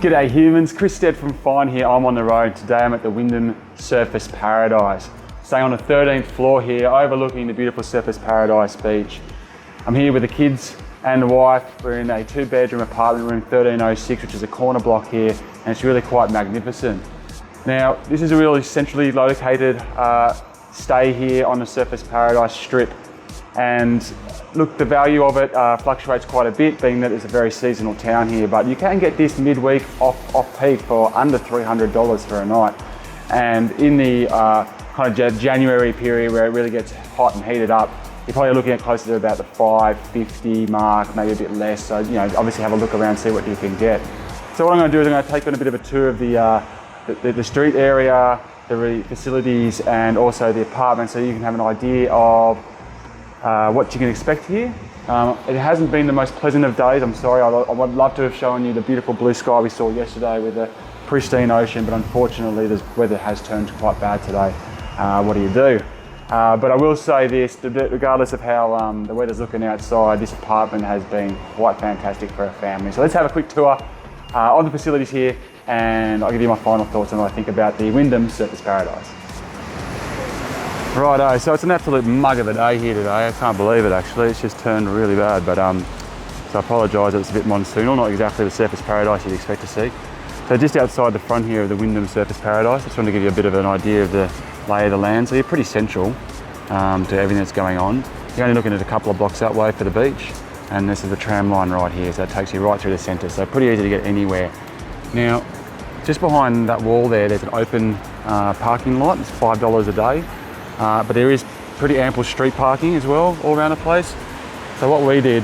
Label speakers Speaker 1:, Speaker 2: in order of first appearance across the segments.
Speaker 1: G'day humans, Chris Stead from Fine here. I'm on the road. Today I'm at the Wyndham Surfers Paradise. Staying on the 13th floor here, overlooking the beautiful Surfers Paradise beach. I'm here with the kids and the wife. We're in a 2-bedroom apartment room, 1306, which is a corner block here, and it's really quite magnificent. Now, this is a really centrally located stay here on the Surfers Paradise strip. And look, the value of it fluctuates quite a bit, being that it's a very seasonal town here, but you can get this midweek off peak for under $300 for a night. And in the kind of January period where it really gets hot and heated up, you're probably looking at closer to about the $550 mark, maybe a bit less. So, you know, obviously have a look around, see what you can get. So what I'm going to do is I'm going to take you on a bit of a tour of the street area, the facilities, and also the apartment, so you can have an idea of what you can expect here. It hasn't been the most pleasant of days, I'm sorry. I would love to have shown you the beautiful blue sky we saw yesterday with the pristine ocean, but unfortunately the weather has turned quite bad today. What do you do? But I will say this, regardless of how the weather's looking outside, this apartment has been quite fantastic for a family. So let's have a quick tour of the facilities here, and I'll give you my final thoughts on what I think about the Wyndham Surfers Paradise. Righto, so it's an absolute mug of a day here today. I can't believe it actually, it's just turned really bad, but so I apologise that it's a bit monsoonal, not exactly the Surfers Paradise you'd expect to see. So just outside the front here of the Wyndham Surfers Paradise, I just wanted to give you a bit of an idea of the lay of the land. So you're pretty central to everything that's going on. You're only looking at a couple of blocks that way for the beach, and this is the tram line right here, so it takes you right through the centre, so pretty easy to get anywhere. Now, just behind that wall there's an open parking lot. It's $5 a day. But there is pretty ample street parking as well, all around the place. So what we did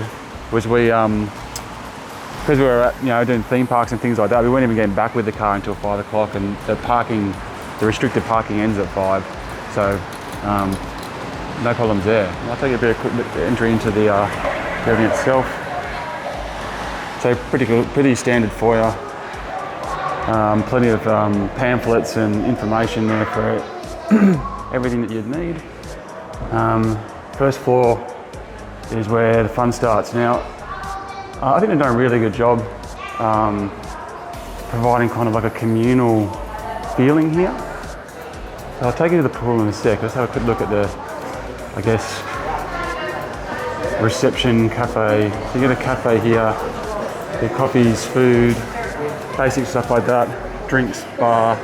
Speaker 1: was we, because we were doing theme parks and things like that, we weren't even getting back with the car until 5 o'clock, and the restricted parking ends at 5. So no problems there. I'll take a bit of quick entry into the building itself. So pretty standard foyer. Plenty of pamphlets and information there for everything that you'd need. First floor is where the fun starts. Now, I think they've done a really good job providing kind of like a communal feeling here. So I'll take you to the pool in a sec. Let's have a quick look at the, I guess, reception cafe. So you get a cafe here, the coffees, food, basic stuff like that, drinks, bar,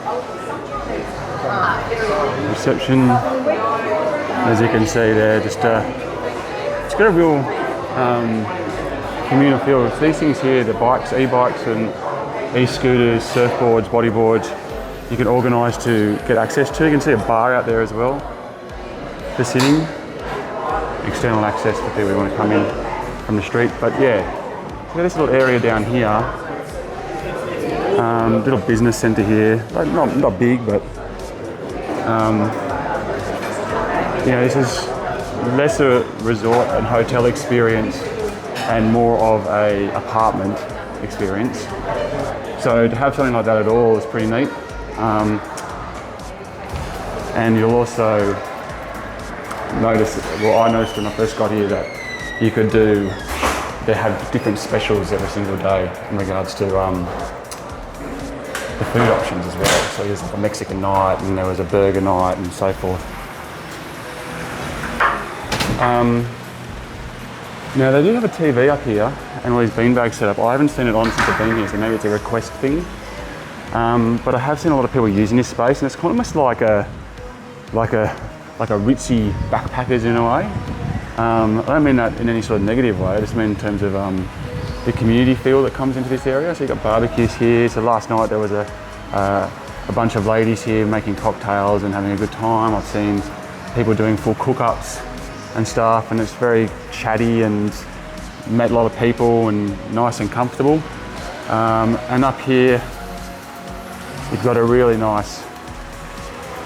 Speaker 1: reception, as you can see there, it's got a real communal feel. These things here, the bikes, e-bikes and e-scooters, surfboards, bodyboards, you can organise to get access to. You can see a bar out there as well for sitting, external access for people who want to come in from the street. But yeah, we've got this little area down here, little business centre here, not big, but this is lesser resort and hotel experience and more of a apartment experience. So to have something like that at all is pretty neat. And you'll also notice, well, I noticed when I first got here that they have different specials every single day in regards to the food options as well. So there's like a Mexican night, and there was a burger night, and so forth. Now they do have a TV up here and all these beanbags set up. I haven't seen it on since I've been here, so maybe it's a request thing. But I have seen a lot of people using this space, and it's kind of almost like a ritzy backpackers in a way. I don't mean that in any sort of negative way. I just mean in terms of the community feel that comes into this area. So you've got barbecues here. So last night there was a bunch of ladies here making cocktails and having a good time. I've seen people doing full cook-ups and stuff, and it's very chatty and met a lot of people and nice and comfortable. And up here you've got a really nice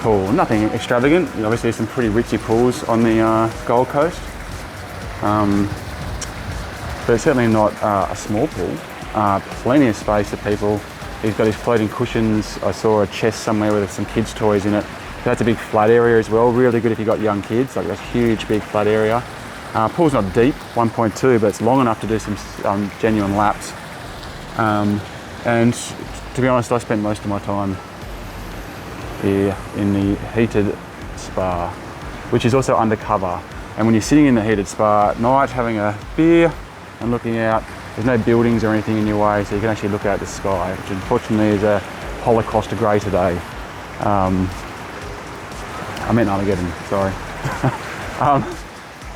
Speaker 1: pool. Nothing extravagant. Obviously there's some pretty ritzy pools on the Gold Coast. But it's certainly not a small pool. Plenty of space for people. He's got his floating cushions. I saw a chest somewhere with some kids' toys in it. That's a big flat area as well. Really good if you've got young kids, like a huge big flat area. Pool's not deep, 1.2, but it's long enough to do some genuine laps. And to be honest, I spent most of my time here in the heated spa, which is also undercover. And when you're sitting in the heated spa at night having a beer and looking out, there's no buildings or anything in your way, so you can actually look out at the sky, which unfortunately is a Holocaust grey today. I meant Armageddon, sorry.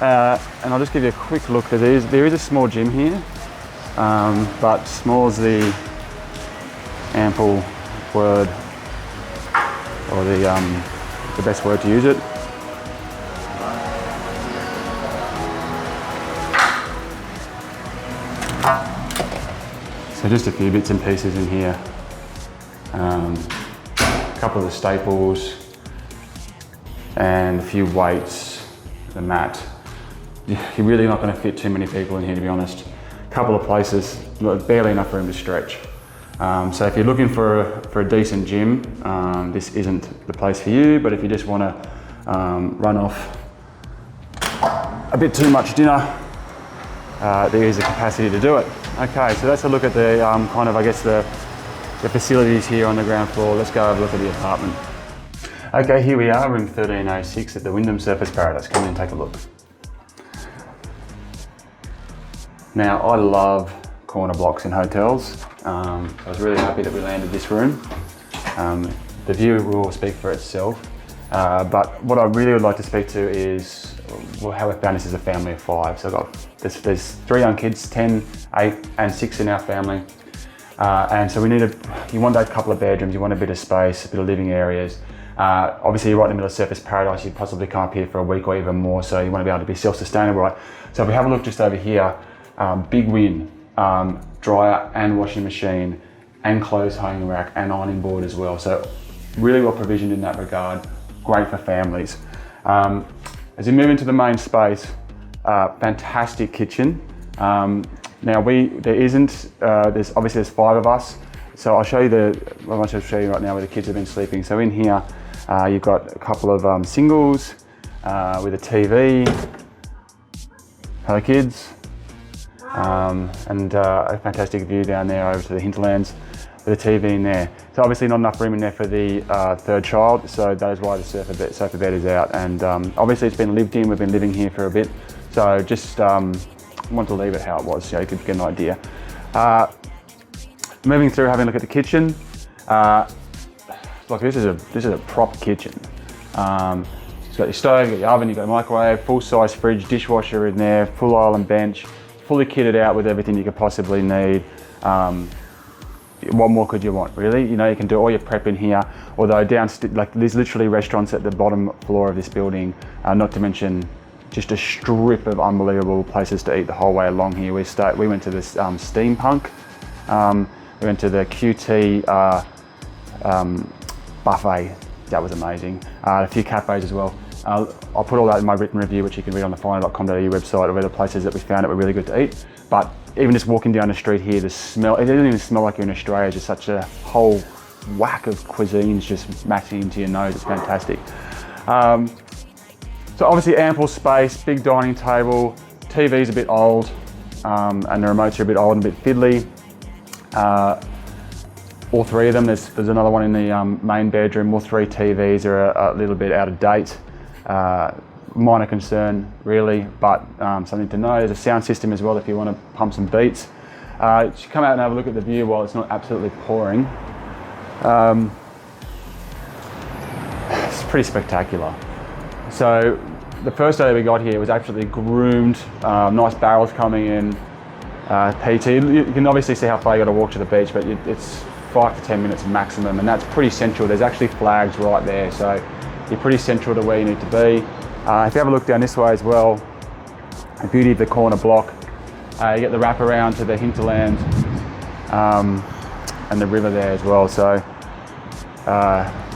Speaker 1: And I'll just give you a quick look. There is a small gym here, but small's the ample word, or the best word to use it. So just a few bits and pieces in here. A couple of the staples and a few weights, the mat. You're really not going to fit too many people in here, to be honest. A couple of places, barely enough room to stretch. So if you're looking for a decent gym, this isn't the place for you, but if you just want to run off a bit too much dinner, there is a capacity to do it. Okay, so that's a look at the kind of, I guess, the facilities here on the ground floor. Let's go have a look at the apartment. Okay, here we are, room 1306 at the Wyndham Surfers Paradise. Come in and take a look. Now, I love corner blocks in hotels. I was really happy that we landed this room. The view will speak for itself, but what I really would like to speak to is how we found this as a family of 5. So there's 3 young kids, 10, 8 and 6 in our family. And so you want that couple of bedrooms, you want a bit of space, a bit of living areas. Obviously you're right in the middle of Surfers Paradise, you'd possibly come up here for a week or even more, so you want to be able to be self-sustainable, right? So if we have a look just over here, big win, dryer and washing machine and clothes hanging rack and ironing board as well. So really well provisioned in that regard, great for families. As you move into the main space, fantastic kitchen. Now there's obviously there's 5 of us, so I'll show you I want to show you right now where the kids have been sleeping. So in here, you've got a couple of singles with a TV. Hello kids. And a fantastic view down there over to the hinterlands with a TV in there. So obviously not enough room in there for the 3rd child, so that is why the sofa bed is out. And obviously it's been lived in, we've been living here for a bit, so just want to leave it how it was so you could get an idea. Moving through, having a look at the kitchen. Like this is a proper kitchen. You've got your stove, you've got your oven, you've got a microwave, full-size fridge, dishwasher in there, full island bench, fully kitted out with everything you could possibly need. What more could you want, really? You know, you can do all your prep in here, although there's literally restaurants at the bottom floor of this building, not to mention just a strip of unbelievable places to eat the whole way along here. We went to this Steampunk, we went to the QT buffet, that was amazing. A few cafes as well. I'll put all that in my written review, which you can read on the finer.com.au website, of other places that we found that were really good to eat. But even just walking down the street here, the smell, it doesn't even smell like you're in Australia. It's just such a whole whack of cuisines just matching into your nose. It's fantastic. So obviously ample space, big dining table, TV's a bit old, and the remotes are a bit old and a bit fiddly. All 3 of them, there's another one in the main bedroom. All 3 TVs are a little bit out of date. Minor concern really, but something to know. There's a sound system as well if you want to pump some beats. Just come out and have a look at the view while it's not absolutely pouring. It's pretty spectacular. So the first day that we got here was absolutely groomed, nice barrels coming in, PT. You can obviously see how far you got to walk to the beach, but it's 5 to 10 minutes maximum, and that's pretty central. There's actually flags right there, so you're pretty central to where you need to be. If you have a look down this way as well, the beauty of the corner block, you get the wrap around to the hinterland and the river there as well. So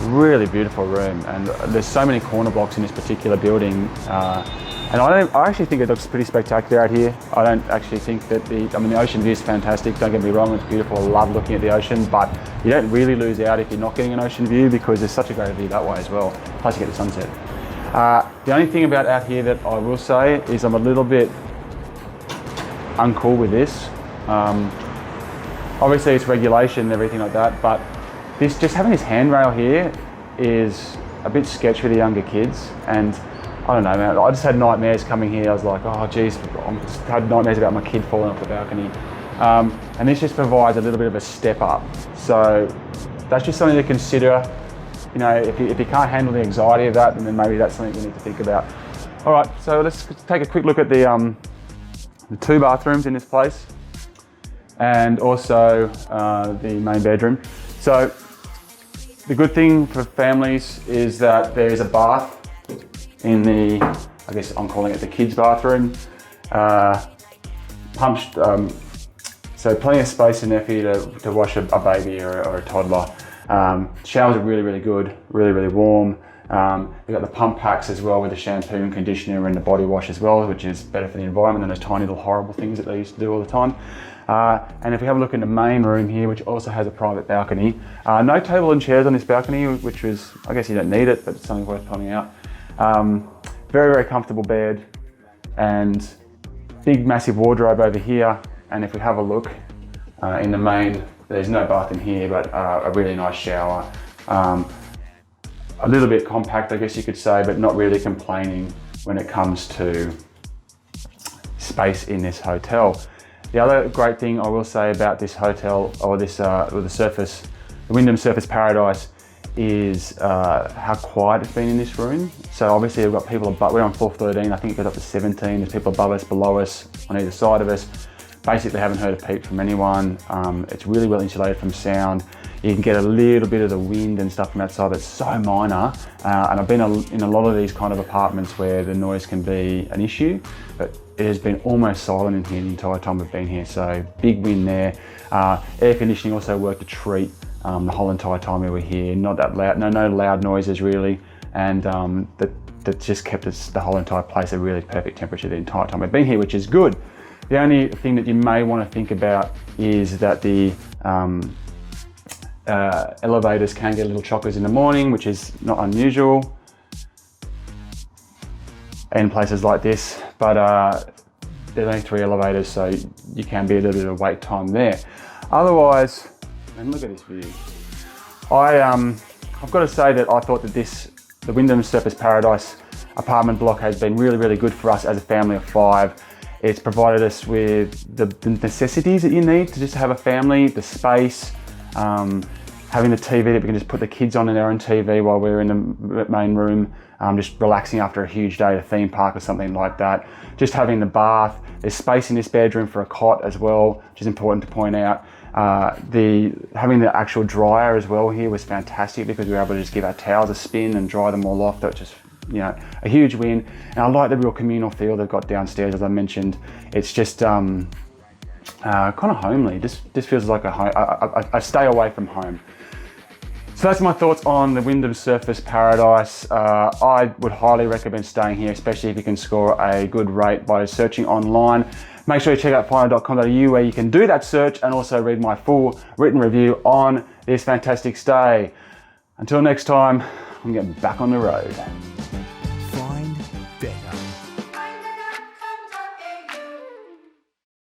Speaker 1: really beautiful room, and there's so many corner blocks in this particular building. And I actually think it looks pretty spectacular out here. I don't actually think that the ocean view is fantastic, don't get me wrong, it's beautiful, I love looking at the ocean, but you don't really lose out if you're not getting an ocean view, because there's such a great view that way as well, plus you get the sunset. The only thing about out here that I will say is I'm a little bit uncool with this. Obviously it's regulation and everything like that, but just having this handrail here is a bit sketchy for the younger kids. And I don't know, man, I just had nightmares coming here. I was like, oh geez, I just had nightmares about my kid falling off the balcony. And this just provides a little bit of a step up. So that's just something to consider. You know, if you can't handle the anxiety of that, then maybe that's something you need to think about. All right, so let's take a quick look at the 2 bathrooms in this place, and also the main bedroom. So the good thing for families is that there is a bath in the, I guess I'm calling it the kids' bathroom. So plenty of space in there for you to wash a baby or a toddler. Showers are really, really good, really, really warm. We've got the pump packs as well with the shampoo and conditioner and the body wash as well, which is better for the environment than those tiny little horrible things that they used to do all the time. And if we have a look in the main room here, which also has a private balcony, no table and chairs on this balcony, which was, I guess you don't need it, but it's something worth pointing out. Very, very comfortable bed, and big massive wardrobe over here. And if we have a look in the main, there's no bath in here, but a really nice shower. A little bit compact, I guess you could say, but not really complaining when it comes to space in this hotel. The other great thing I will say about this hotel, or this the Wyndham Surfers Paradise, is how quiet it's been in this room. So obviously we've got people above, we're on floor 13, I think it goes up to 17, there's people above us, below us, on either side of us. Basically haven't heard a peep from anyone. It's really well insulated from sound. You can get a little bit of the wind and stuff from outside, but it's so minor. And I've been in a lot of these kind of apartments where the noise can be an issue, but it has been almost silent in here the entire time we've been here. So big win there. Air conditioning also worked a treat the whole entire time we were here. Not that loud, no loud noises really. And that just kept the whole entire place a really perfect temperature the entire time we've been here, which is good. The only thing that you may want to think about is that the elevators can get a little chockers in the morning, which is not unusual in places like this, but there's only 3 elevators, so you can be a little bit of wait time there. Otherwise, and look at this view. I've got to say that I thought that the Wyndham Surfers Paradise apartment block has been really, really good for us as a family of 5. It's provided us with the necessities that you need to just have a family, the space, having the TV that we can just put the kids on in their own TV while we're in the main room, just relaxing after a huge day at a theme park or something like that. Just having the bath. There's space in this bedroom for a cot as well, which is important to point out. Having the actual dryer as well here was fantastic because we were able to just give our towels a spin and dry them all off. That was just, you know, a huge win. And I like the real communal feel they've got downstairs, as I mentioned. It's just kind of homely. Just feels like a stay away from home. So that's my thoughts on the Wyndham Surfers Paradise. I would highly recommend staying here, especially if you can score a good rate by searching online. Make sure you check out finder.com.au where you can do that search and also read my full written review on this fantastic stay. Until next time, I'm getting back on the road.